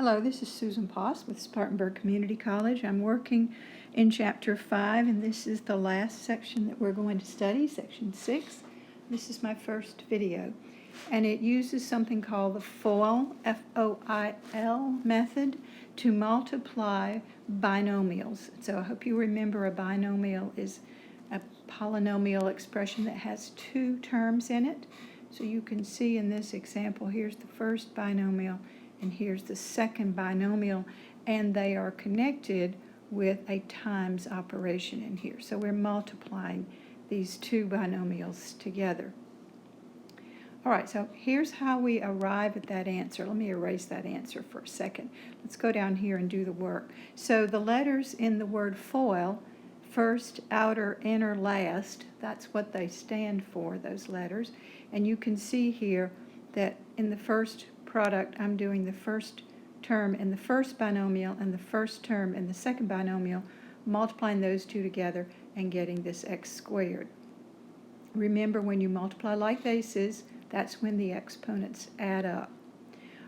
Hello, this is Susan Poss with Spartanburg Community College. I'm working in Chapter 5, and this is the last section that we're going to study, Section 6. This is my first video, and it uses something called the F.O.I.L, F-O-I-L method to multiply binomials. So I hope you remember a binomial is a polynomial expression that has two terms in it. So you can see in this example, here's the first binomial, and here's the second binomial, and they are connected with a times operation in here. So we're multiplying these two binomials together. All right, so here's how we arrive at that answer. Let me erase that answer for a second. Let's go down here and do the work. So the letters in the word FOIL, first, outer, inner, last, that's what they stand for, those letters. And you can see here that in the first product, I'm doing the first term in the first binomial and the first term in the second binomial, multiplying those two together and getting this x squared. Remember, when you multiply like bases, that's when the exponents add up.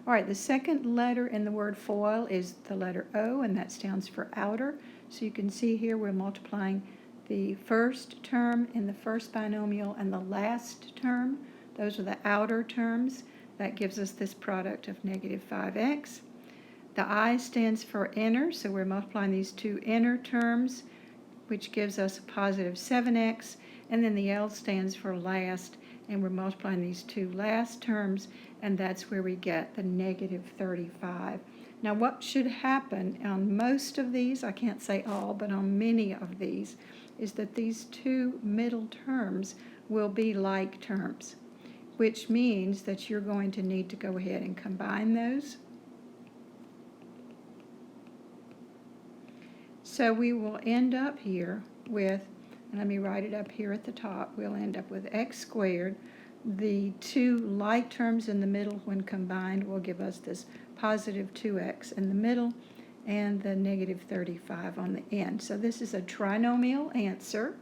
All right, the second letter in the word FOIL is the letter O, and that stands for outer. So you can see here we're multiplying the first term in the first binomial and the last term. Those are the outer terms. That gives us this product of negative 5x. The I stands for inner, so we're multiplying these two inner terms, which gives us a positive 7x. And then the L stands for last, and we're multiplying these two last terms, and that's where we get the negative 35. Now, what should happen on most of these, I can't say all, but on many of these, is that these two middle terms will be like terms, which means that you're going to need to go ahead and combine those. So we will end up here with, and let me write it up here at the top, we'll end up with x squared. The two like terms in the middle, when combined, will give us this positive 2x in the middle and the negative 35 on the end. So this is a trinomial answer.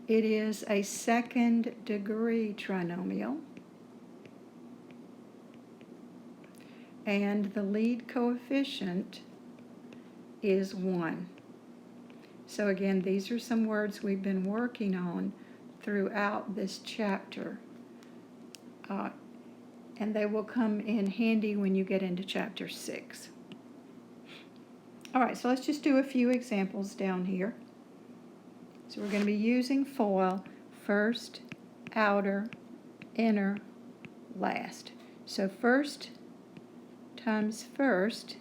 It is a second degree trinomial, and the lead coefficient is 1. So again, these are some words we've been working on throughout this chapter, and they will come in handy when you get into Chapter 6. All right, so let's just do a few examples down here. So we're going to be using FOIL, first, outer, inner, last. So first times first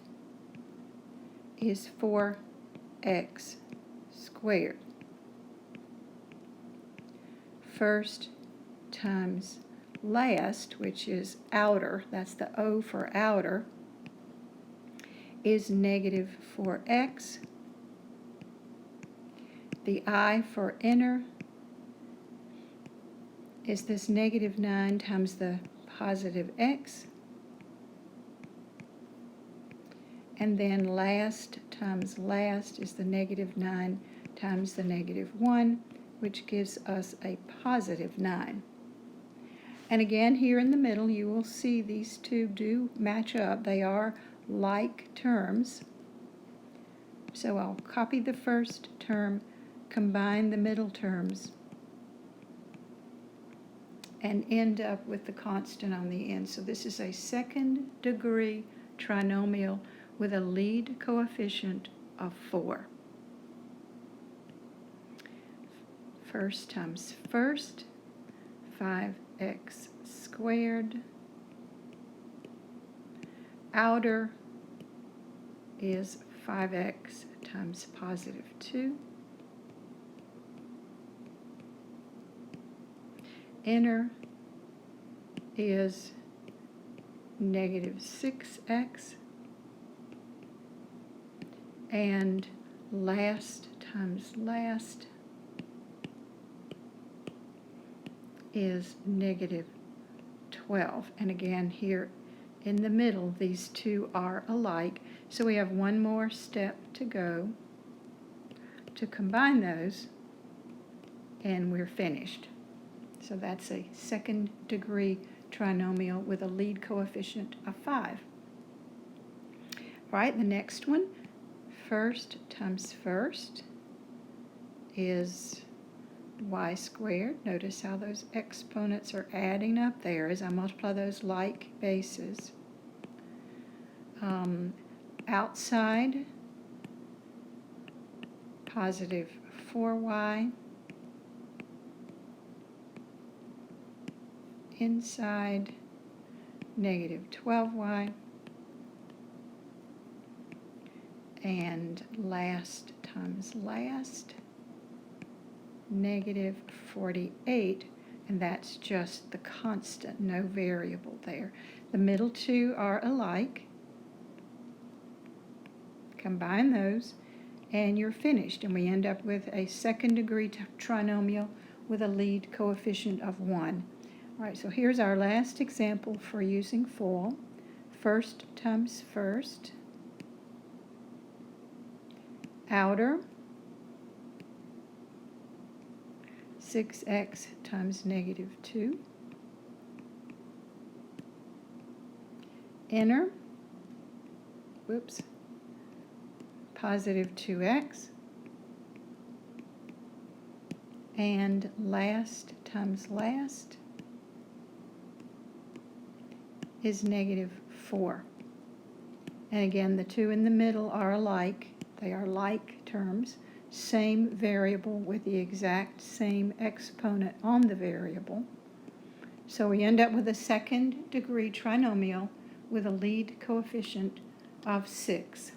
is 4x squared. First times last, which is outer, that's the O for outer, is negative 4x. The I for inner is this negative 9 times the positive x. And then last times last is the negative 9 times the negative 1, which gives us a positive 9. And again, here in the middle, you will see these two do match up. They are like terms. So I'll copy the first term, combine the middle terms, and end up with the constant on the end. So this is a second degree trinomial with a lead coefficient of 4. First times first, 5x squared. Outer is 5x times positive 2. Inner is negative 6x. And last times last is negative 12. And again, here in the middle, these two are alike. So we have one more step to go to combine those, and we're finished. So that's a second degree trinomial with a lead coefficient of 5. All right, the next one, first times first is y squared. Notice how those exponents are adding up there as I multiply those like bases. Outside, positive 4y. Inside, negative 12y. And last times last, negative 48, and that's just the constant, no variable there. The middle two are alike. Combine those, and you're finished, and we end up with a second degree trinomial with a lead coefficient of 1. All right, so here's our last example for using FOIL. First times first. Outer, 6x times negative 2. Inner, positive 2x. And last times last is negative 4. And again, the two in the middle are alike. They are like terms, same variable with the exact same exponent on the variable. So we end up with a second degree trinomial with a lead coefficient of 6.